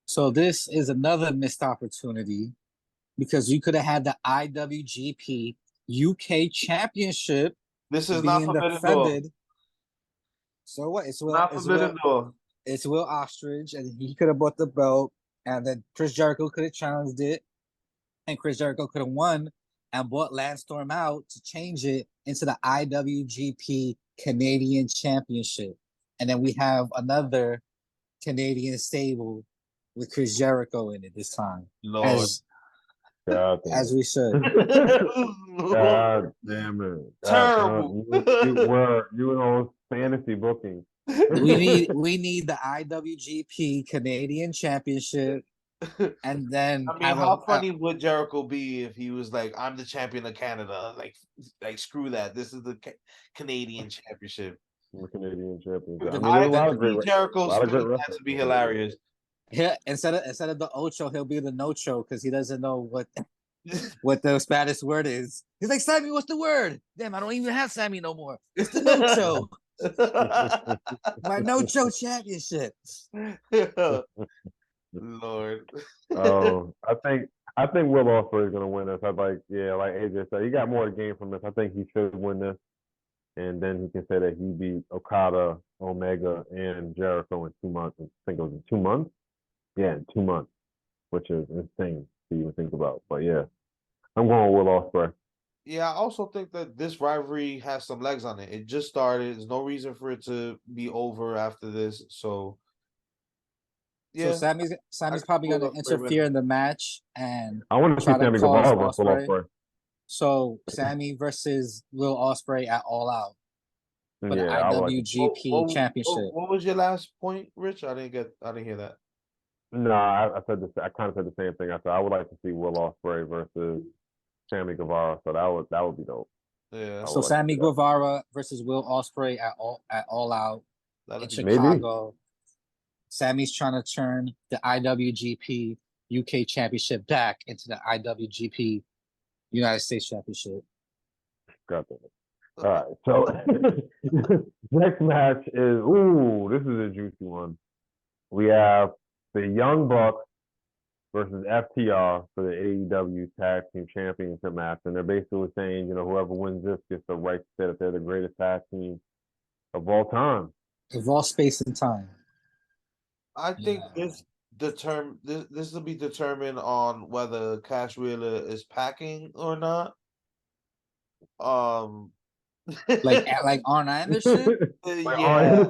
So this is another missed opportunity because you could have had the IWGP UK Championship. This is not Forbidden Door. So what? It's Forbidden Door. It's Will Ostrich, and he could have bought the belt, and then Chris Jericho could have challenged it, and Chris Jericho could have won and bought Lance Storm out to change it into the IWGP Canadian Championship. And then we have another Canadian stable with Chris Jericho in it this time. Lord. As we should. God damn it. Terrible. You know fantasy booking. We need the IWGP Canadian Championship, and then I mean, how funny would Jericho be if he was like, "I'm the champion of Canada"? Like screw that. This is the Canadian Championship. The Canadian Championship. Jericho has to be hilarious. Yeah, instead of the Ocho, he'll be the Nocho because he doesn't know what the Spanish word is. He's like, Sammy, what's the word? Damn, I don't even have Sammy no more. It's the Nocho. My Nocho Championship. Lord. Oh, I I think Will Ospreay is gonna win this. Like AJ said, he got more to gain from this. I think he should win this, and then he can say that he beat Okada, Omega, and Jericho in 2 months. I think it was in 2 months. Yeah, in 2 months, which is insane to even think about. But yeah, I'm going with Will Ospreay. Yeah, I also think that this rivalry has some legs on it. It just started. There's no reason for it to be over after this. So So yeah, Sammy's probably Will gonna Ospreay interfere winning. in the match and I want to see try to Sammy cause Guevara versus Will Osprey. Ospreay. So Sammy versus Will Osprey at All Out for the Yeah, I would like to. IWGP Championship. What was your last point, Rich? I didn't hear that. No, I said this. I kind of said the same thing. I said I would like to see Will Ospreay versus Sammy Guevara. So that would be dope. Yeah, So like to Sammy see that. Guevara versus Will Ospreay at All Out that'll in be Maybe. Chicago. Sammy's trying to turn the IWGP UK Championship back into the IWGP United States Championship. Got that. All right. So next match is this is a juicy one. We have the Young Bucks versus FTR for the AEW Tag Team Championship match, and they're basically saying, whoever wins this gets the right to say that they're the greatest tag team of all time. Of all space and time. I think this will be determined on whether Cash Wheeler is packing or not. Like Arn Anderson. Yeah,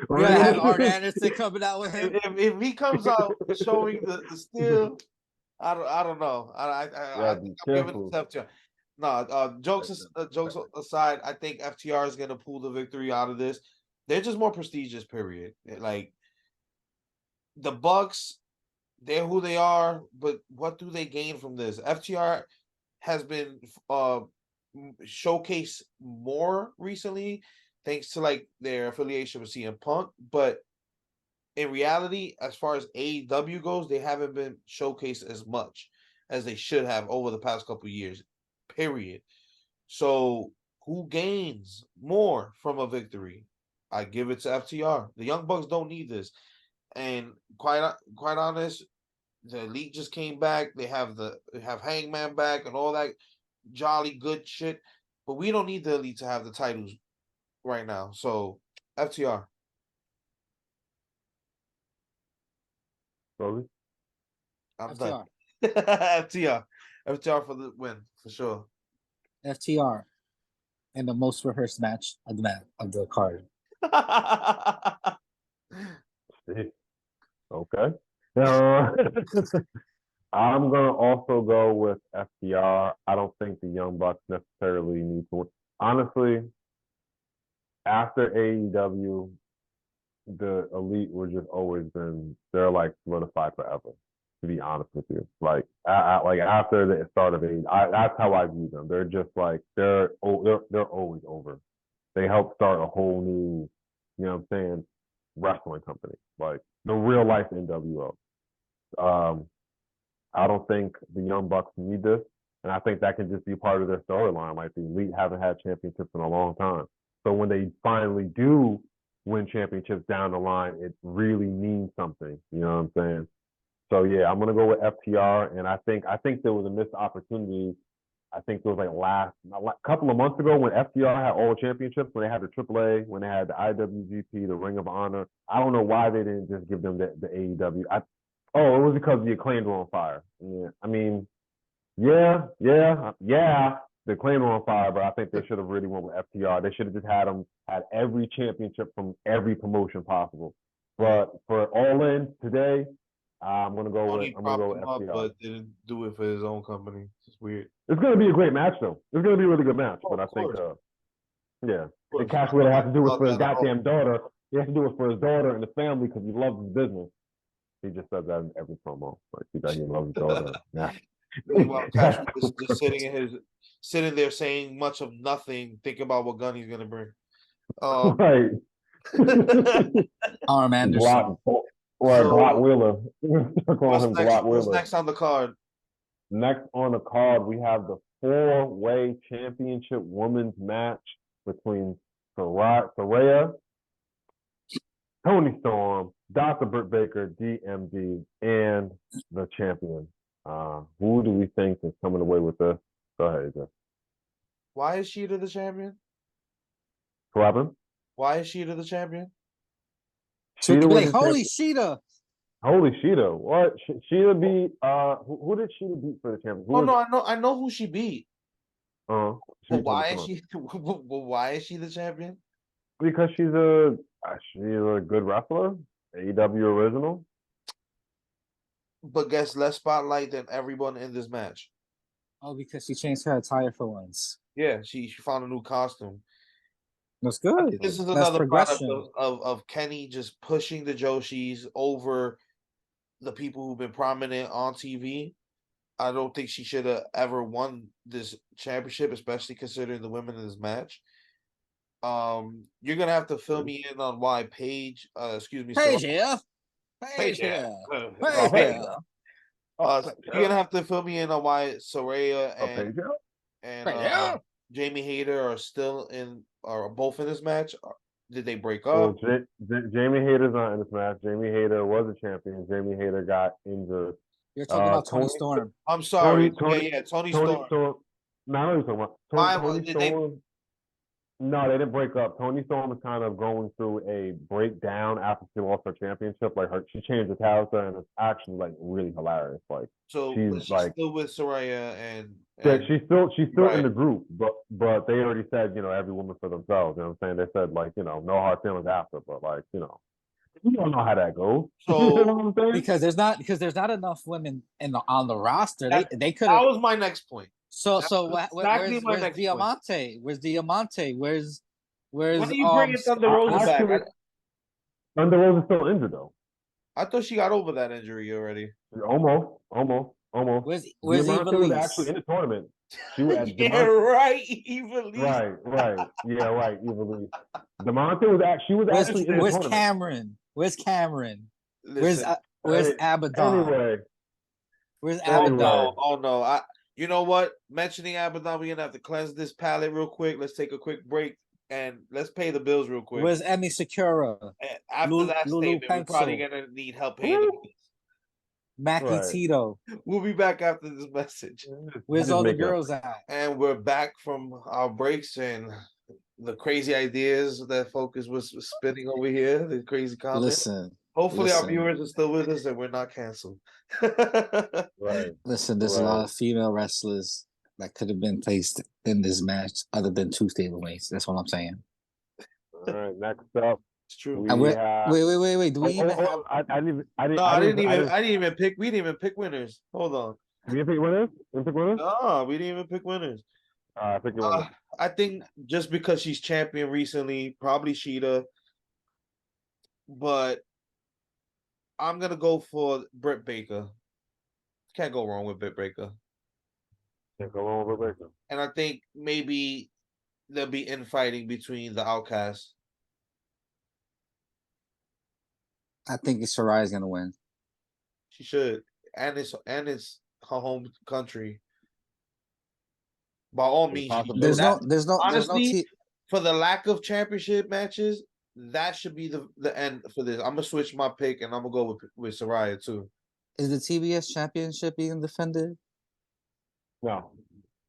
We're gonna have Arn Anderson coming out with him. if he comes out showing the steel, I don't know. I think I'm giving it to FTR. No, jokes aside, I think FTR is gonna pull the victory out of this. They're just more prestigious. Period. Like the Bucks, they're who they are, but what do they gain from this? FTR has been showcased more recently thanks to like their affiliation with CM Punk, but in reality, as far as AEW goes, they haven't been showcased as much as they should have over the past couple of years. Period. So who gains more from a victory? I give it to FTR. The Young Bucks don't need this. And quite honest, the Elite just came back. They have Hangman back and all that jolly good shit. But we don't need the Elite to have the titles right now. So FTR. Sorry? I'm FTR. done. FTR. FTR for the win, for sure. FTR in the most rehearsed match of the card. Okay. I'm gonna also go with FTR. I don't think the Young Bucks necessarily need to. Honestly, after AEW, the Elite were just always they're like solidified forever. To be honest with you, like after the start of AEW, that's how I view them. They're just like they're always over. They helped start a whole new, wrestling company, like the real life NWO. I don't think the Young Bucks need this, and I think that can just be part of their storyline. Like the Elite haven't had championships in a long time, so when they finally do win championships down the line, it really means something. You know what I'm saying? So yeah, I'm gonna go with FTR, and I think there was a missed opportunity. I think it was like a couple of months ago when FTR had all the championships, when they had the AAA, when they had the IWGP, the Ring of Honor. I don't know why they didn't just give them the AEW. It was because the Acclaimed were on fire. Yeah, I mean, yeah. The Acclaimed were on fire, but I think they should have really went with FTR. They should have just had every championship from every promotion possible. But for All In today, I'm gonna go with FTR. But didn't do it for his own company. It's weird. It's gonna be a great match, though. It's gonna be a really good match. But I think, and Cash Wheeler has to do it for his goddamn daughter. He has to do it for his daughter and the family because he loves his business. He just says that in every promo. Like he loves his daughter. Yeah. Meanwhile, Cash was just sitting there saying much of nothing, thinking about what gun he's gonna bring. Right. Arm Anderson. Glock Wheeler. What's next on the card? Next on the card, we have the 4-way championship women's match between Saraya, Toni Storm, Dr. Britt Baker, DMD, and the champion, Who do we think is coming away with this? Go ahead, Jeff. Why is Sheeta the champion? What happened? Why is Sheeta the champion? So we Sheeta can be was like, the holy champion. Sheeta. Holy Sheeta! What? Sheeta beat who did Sheeta beat for the champion? Who Oh was? no, I know who she beat. She But beat Tony why is Storm. she? But why is she the champion? Because she's a good wrestler, AEW original. But gets less spotlight than everyone in this match. Oh, because she changed her attire for once. Yeah, she found a new costume. That's I good. think this is That's another product progression. of Kenny just pushing the Joshis over the people who've been prominent on TV. I don't think she should have ever won this championship, especially considering the women in this match. You're gonna have to fill me in on why Paige, excuse me, Hey, Soraya, Jeff. Hey, Paige, Jeff. uh, Hey, Paige. Jeff. You're gonna have to fill me in on why Soraya and Hey, Jeff. Jamie Hayter are still in, are both in this match. Did they break Well, up? Jamie Hayter's not in this match. Jamie Hayter was a champion. Jamie Hayter got injured. You're talking about Tony Tony Storm. I'm sorry. Tony Tony Tony Storm. Storm. No, I know what you're talking about. Tony Did they? Storm. No, they didn't break up. Tony Storm is kind of going through a breakdown after she lost her championship. Like she changed the character, and it's actually like really hilarious. Like So, she's but she's like, still with Soraya yeah, and she's still in right. the group, but they already said, every woman for themselves. You know what I'm saying? They said like, no hard feelings after, but like, you don't know how that goes. You know So what I'm saying? Because there's not enough women on the roster. They could that have. was my next point. So That so was where's my next point. Diamante? Where's Diamante? Where's When are you bringing Thunder I, Rosa back? actually, Thunder Rosa's still injured though. I thought she got over that injury already. Almost. Where's Eva Diamante was actually Lise? in the tournament. She was at Yeah, right. Even Lee. right. Yeah, right. Eva Lee. Diamante she was actually in the Where's tournament. Cameron? Where's Cameron? Listen, Where's Abaddon? Anyway, Where's oh Abaddon? no, oh no. You know what? Mentioning Abaddon, we're gonna have to cleanse this palate real quick. Let's take a quick break and let's pay the bills real quick. Where's Emmy Sakura? And after that Lulu statement, we're probably Pencil. gonna need help paying the bills. Mackie Right. Tito. We'll be back after this message. Where's all the girls at? And we're back from our breaks and the crazy ideas that Focus was spinning over here, the crazy comments. Hopefully our viewers are still with us and we're not canceled. Right. Listen, there's a lot of female wrestlers that could have been placed in this match other than two stablemates. That's what I'm saying. All right, next up. It's true. We Wait. Do we even have? I didn't even pick. We didn't even pick winners. Hold on. We didn't pick winners. We didn't pick winners. No, we didn't even pick winners. I think just because she's champion recently, probably Sheeta, but I'm gonna go for Britt Baker. Can't go wrong with Britt Baker. Can't go wrong with Baker. And I think maybe there'll be infighting between the Outcasts. I think Soraya's gonna win. She should, and it's her home country. By all means, there's no honestly, for the lack of championship matches, that should be the end for this. I'm gonna switch my pick and I'm gonna go with Saraya too. Is the TBS championship being defended? No.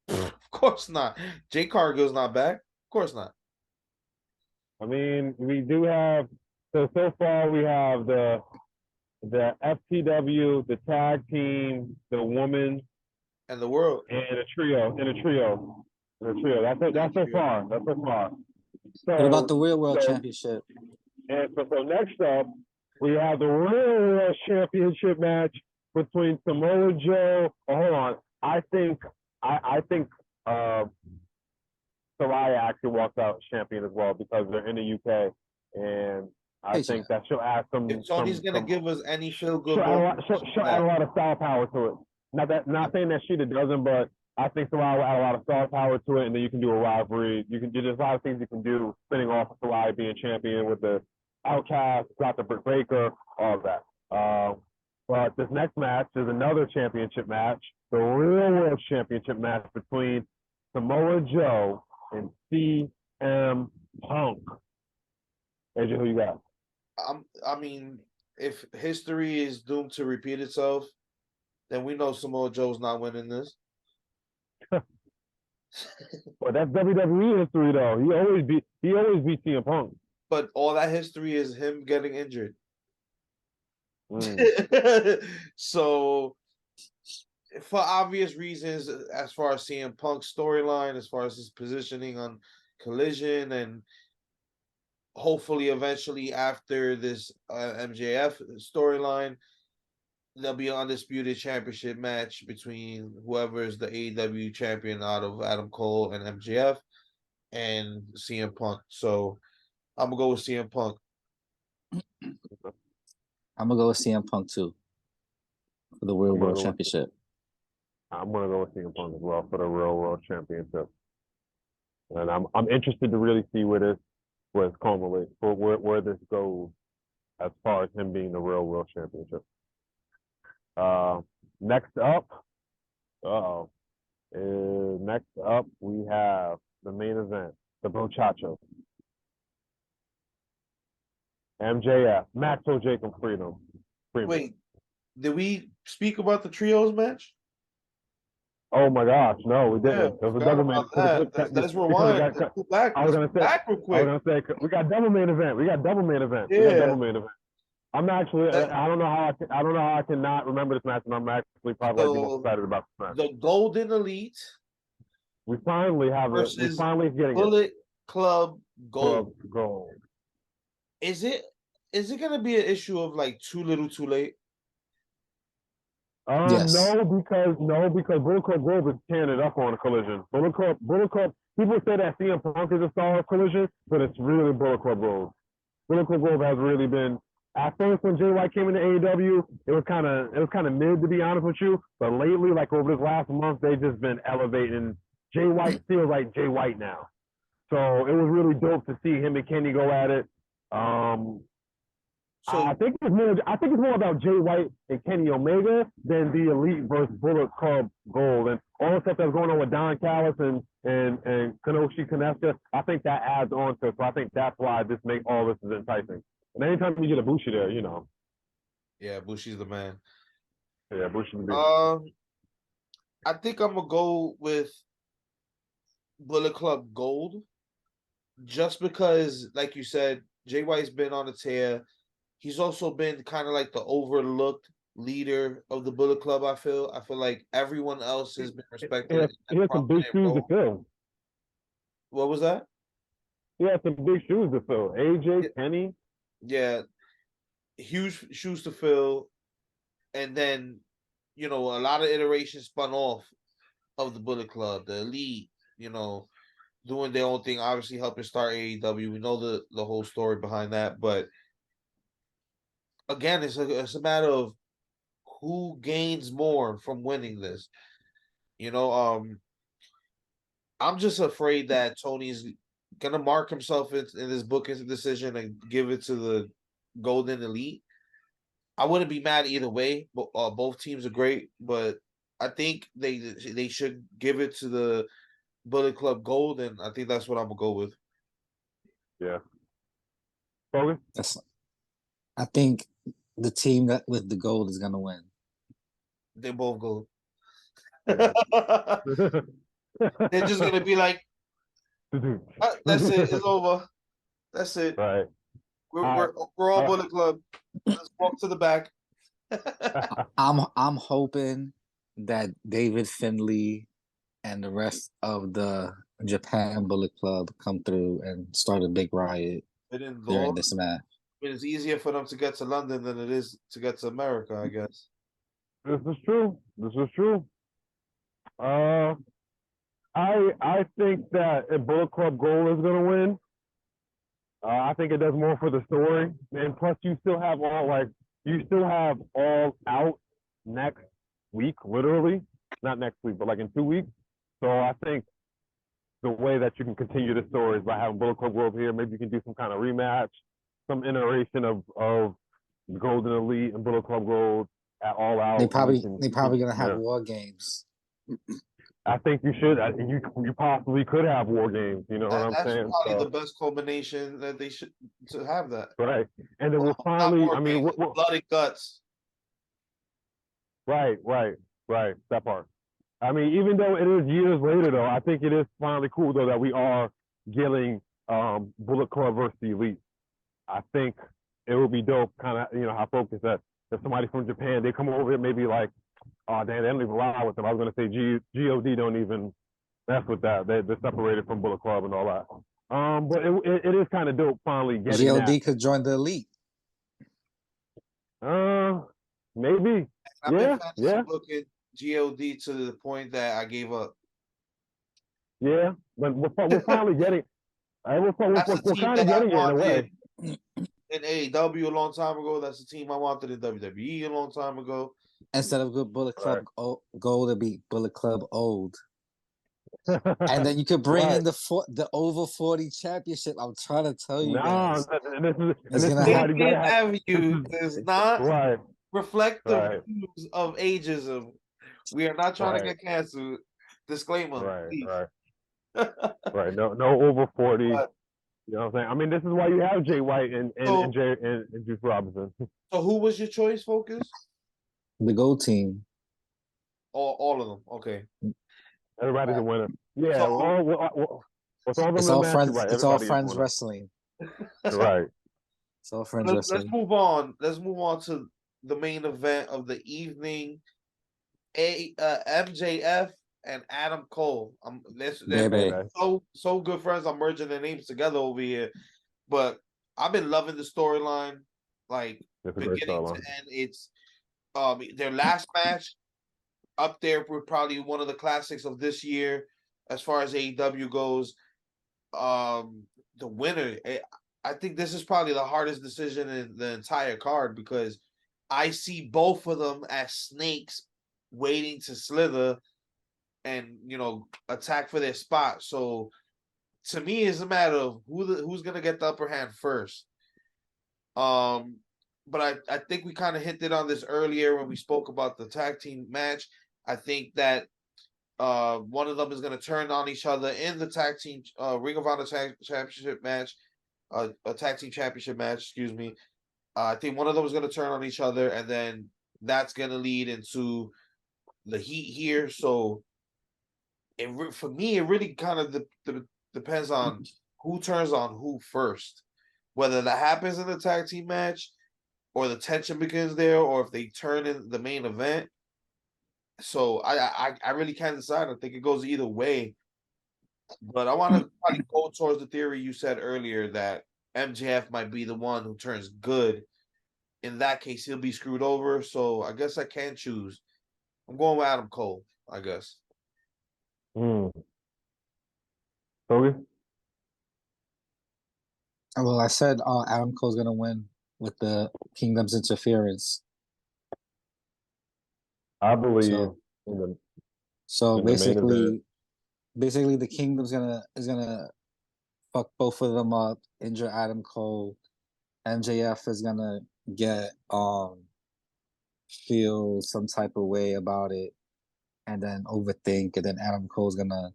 Of course not. Jay Cargill's not back. Of course not. I mean, we do have so far we have the FTW, the tag team, the woman, and the world, and a trio. That's so far. So, what about the real world championship? And so next up, we have the real world championship match between Samoa Joe. Oh, hold on, I think Saraya actually walks out champion as well because they're in the UK, and I think that she'll add some. If Tony's gonna give us any feel good, she'll add a lot of star power to it. Not saying that Sheeta doesn't, but I think Saraya will add a lot of star power to it, and then you can do a rivalry. There's a lot of things you can do, spinning off of Saraya being champion with the Outcast, got the Britt Baker, all of that. But this next match is another championship match, the Real World Championship match between Samoa Joe and CM Punk. AJ, who you got? I mean, if history is doomed to repeat itself, then we know Samoa Joe's not winning this. But that's WWE history, though. He always beat CM Punk. But all that history is him getting injured. So, for obvious reasons, as far as CM Punk's storyline, as far as his positioning on Collision, and hopefully eventually after this MJF storyline, there'll be an undisputed championship match between whoever is the AEW champion out of Adam Cole and MJF and CM Punk. So I'm gonna go with CM Punk. I'm gonna go with CM Punk too for the Real World Championship. I'm gonna go with CM Punk as well for the Real World Championship. And I'm interested to really see where this where this goes as far as him being the Real World Championship. Next up, we have the main event, the Brochacho. MJF, Maxwell Jacob Freedom. Wait, did we speak about the trios match? Oh my gosh, no, we didn't. Yeah, There was a double main. Let's rewind. Let's go back. I was gonna say, back real quick. we got double main event. Yeah. We got double main event. I'm actually, I don't know how I cannot remember this match, and I'm actually probably the most excited about this match. The Golden Elite. We finally have it. We finally getting Bullet Club Gold. Gold. Is it gonna be an issue of like too little, too late? Yes. No, because Bullet Club Gold is tearing it up on a Collision. Bullet Club. People say that CM Punk is a star of Collision, but it's really Bullet Club Gold. Bullet Club Gold has really been. At first, when Jay White came into AEW, it was kind of mid, to be honest with you. But lately, like over this last month, they've just been elevating. Jay White feels like Jay White now. So it was really dope to see him and Kenny go at it. So I think it's more about Jay White and Kenny Omega than the Elite versus Bullet Club Gold and all the stuff that's going on with Don Callis and Kenoshi Kaneska. I think that adds on to it. So I think that's why all this is enticing. And anytime you get a Bushi there, you know. Yeah, Bushi's the man. Yeah, Bushi's the man. I think I'm gonna go with Bullet Club Gold, just because, like you said, Jay White's been on a tear. He's also been kind of like the overlooked leader of the Bullet Club. I feel like everyone else has been respected. He has some big shoes to fill. What was that? He has some big shoes to fill. AJ, Kenny. Yeah, huge shoes to fill. And then, a lot of iterations spun off of the Bullet Club, the Elite, doing their own thing, obviously helping start AEW. We know the whole story behind that, but again, it's a matter of who gains more from winning this. I'm just afraid that Tony's gonna mark himself in this booking decision and give it to the Golden Elite. I wouldn't be mad either way. But both teams are great, but I think they should give it to the Bullet Club Gold, and I think that's what I'm gonna go with. Yeah. I think the team that with the gold is gonna win. They both gold. They're just gonna be like, that's it. It's over. That's it. Right. We're all Bullet Club. Let's walk to the back. I'm hoping that David Finlay and the rest of the Japan Bullet Club come through and start a big riot during this match. It's easier for them to get to London than it is to get to America, I guess. This is true. I think that if Bullet Club Gold is gonna win, I think it does more for the story, and plus you still have all out next week, literally not next week, but like in 2 weeks. So I think the way that you can continue the story is by having Bullet Club Gold here. Maybe you can do some kind of rematch, some iteration of Golden Elite and Bullet Club Gold at All Out. They probably gonna have War Games. I think you should. You possibly could have War Games. You know what I'm saying? That's probably the best culmination that they should to have that. Right, and then we'll finally. Blood and guts. Right, right, right. That part. I mean, even though it is years later, though, I think it is finally cool though that we are getting Bullet Club versus the Elite. I think it would be dope, kind of, how Focus said. If somebody from Japan, they come over here, maybe like, oh damn, they don't even lie with them. I was gonna say God don't even mess with that. They're separated from Bullet Club and all that. But it is kind of dope finally getting God that. could join the elite. Maybe. I've been Yeah, fantasy yeah, booking God to the point that I gave up. yeah. But we're finally getting. That's the We're team kind that of I getting it in a way. wanted in AEW a long time ago. That's the team I wanted in WWE a long time ago. Instead of good Bullet Club Right. Gold to be Bullet Club Old. And then you could bring Right. in the over 40 championship. I'm trying to tell you Nah, guys. and It's this is gonna why State you happen. gotta Gate have. This Avenue is does not right, reflect the right, views of ageism. We are not trying to right, get canceled. Disclaimer, right, please. right, right. No, no over 40. But, You know what I'm saying? I mean, this is why you have Jay White and so, Juice Robinson. so who was your choice, Focus? The Gold team. All of them. Okay. Everybody's a winner. Yeah, So with all the It's real all matches, friends. right? It's all Everybody is a friends winner. wrestling. Right. It's all friends let's wrestling. move on. Let's move on to the main event of the evening. MJF and Adam Cole. They're Baby. Baby. so good friends. I'm merging their names together over here. But I've been loving the storyline, like It's a great beginning to storyline. end. It's their last match up there with probably one of the classics of this year as far as AEW goes. The winner, I think this is probably the hardest decision in the entire card because I see both of them as snakes waiting to slither and attack for their spot. So to me, it's a matter of who's gonna get the upper hand first. But I think we kind of hinted on this earlier when we spoke about the tag team match. I think that one of them is going to turn on each other in the tag team Ring of Honor championship match, a tag team championship match. Excuse me. I think one of them is going to turn on each other, and then that's going to lead into the heat here. So, for me, it really kind of depends on who turns on who first. Whether that happens in the tag team match, or the tension begins there, or if they turn in the main event. So I really can't decide. I think it goes either way. But I want to probably go towards the theory you said earlier that MJF might be the one who turns good. In that case, he'll be screwed over. So I guess I can choose. I'm going with Adam Cole, I guess. Mm. Toby? Well, I said Adam Cole's gonna win with the Kingdom's interference. I believe So in the so in the main event. basically the Kingdom's gonna fuck both of them up, injure Adam Cole. MJF is gonna get feel some type of way about it and then overthink, and then Adam Cole's gonna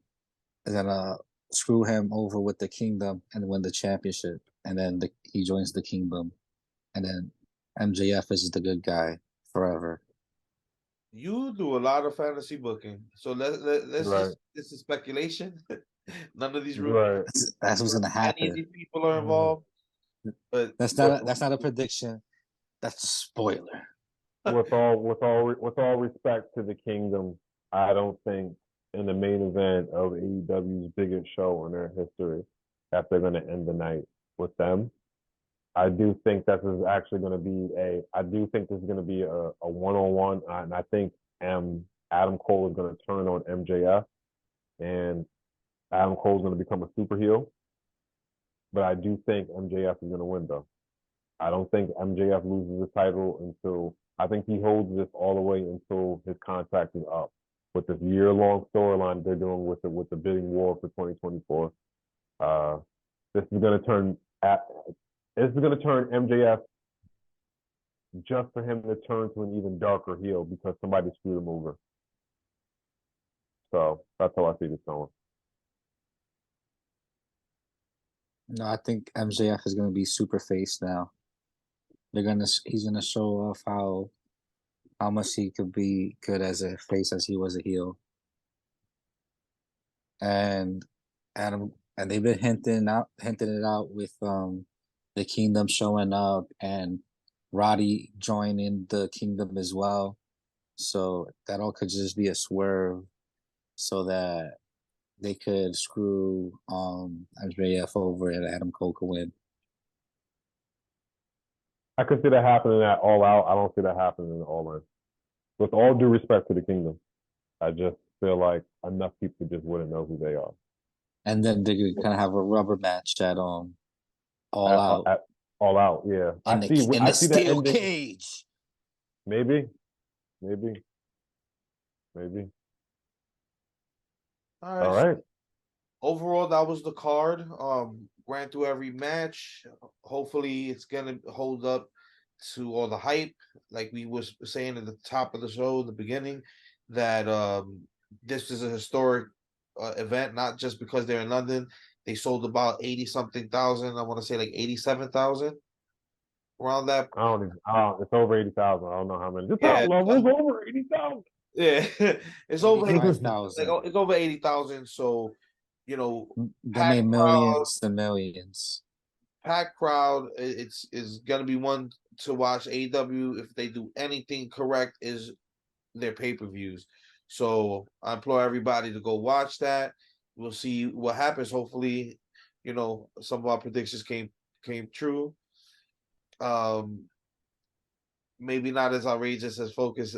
screw him over with the Kingdom and win the championship, and then he joins the Kingdom, and then MJF is the good guy forever. You do a lot of fantasy booking. So let's Right. just this is speculation. None of these rumors. Right. That's what's gonna Any of happen. these people are involved. But That's not a prediction. That's a spoiler. With all respect to the Kingdom, I don't think in the main event of AEW's biggest show in their history that they're going to end the night with them. I do think this is actually going to be a one-on-one, and I think Adam Cole is going to turn on MJF, and Adam Cole is going to become a super heel. But I do think MJF is going to win, though. I don't think MJF loses the title until I think he holds this all the way until his contract is up. With this year-long storyline they're doing with the bidding war for 2024, this is going to turn MJF just for him to turn to an even darker heel because somebody screwed him over. So that's how I see this going. No, I think MJF is gonna be super face now. He's gonna show off how how much he could be good as a face as he was a heel. And Adam and they've been hinting it out with the Kingdom showing up and Roddy joining the Kingdom as well. So that all could just be a swerve so that they could screw MJF over and Adam Cole could win. I could see that happening at All Out. I don't see that happening in All In. With all due respect to the Kingdom, I just feel like enough people just wouldn't know who they are. And then they could kind of have a rubber match at All Out. At All Out, yeah. In I the see that steel ending. cage. Maybe. All All right. right. Overall, that was the card. Ran through every match. Hopefully, it's gonna hold up to all the hype. Like we was saying at the top of the show, in the beginning, that this is a historic event, not just because they're in London. They sold about 80 something thousand. I want to say like 87,000 around that. It's over 80,000. I don't know how many. The Yeah, top level's over 80,000. yeah, it's over 85,000. like it's over 80,000. So, They made packed crowd, millions to millions. packed crowd. It's is gonna be one to watch. AEW, if they do anything correct, is their pay-per-views. So I implore everybody to go watch that. We'll see what happens. Hopefully, some of our predictions came true. Maybe not as outrageous as Focus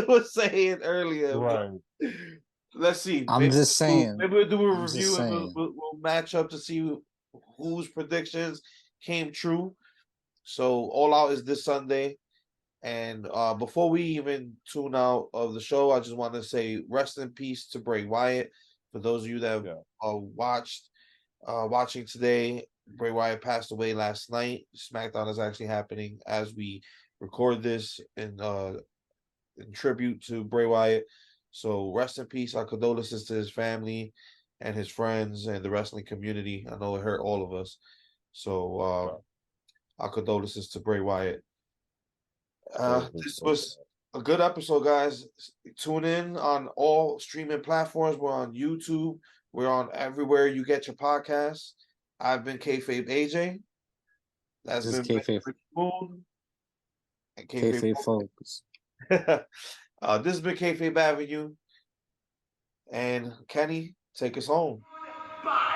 was saying earlier. Right. Let's see. I'm just saying. Maybe we'll do a I'm just review and saying. we'll match up to see whose predictions came true. So All Out is this Sunday. And before we even tune out of the show, I just want to say rest in peace to Bray Wyatt. For those of you that watching today, Bray Wyatt passed away last night. SmackDown is actually happening as we record this in tribute to Bray Wyatt. So rest in peace. Our condolences to his family and his friends and the wrestling community. I know it hurt all of us. So our condolences to Bray Wyatt. This was a good episode, guys. Tune in on all streaming platforms. We're on YouTube. We're on everywhere you get your podcasts. I've been Kayfabe AJ. That's This is been Kayfabe. Moon. And Kayfabe Focus. This has been Kayfabe Avenue. And Kenny, take us home. Bye.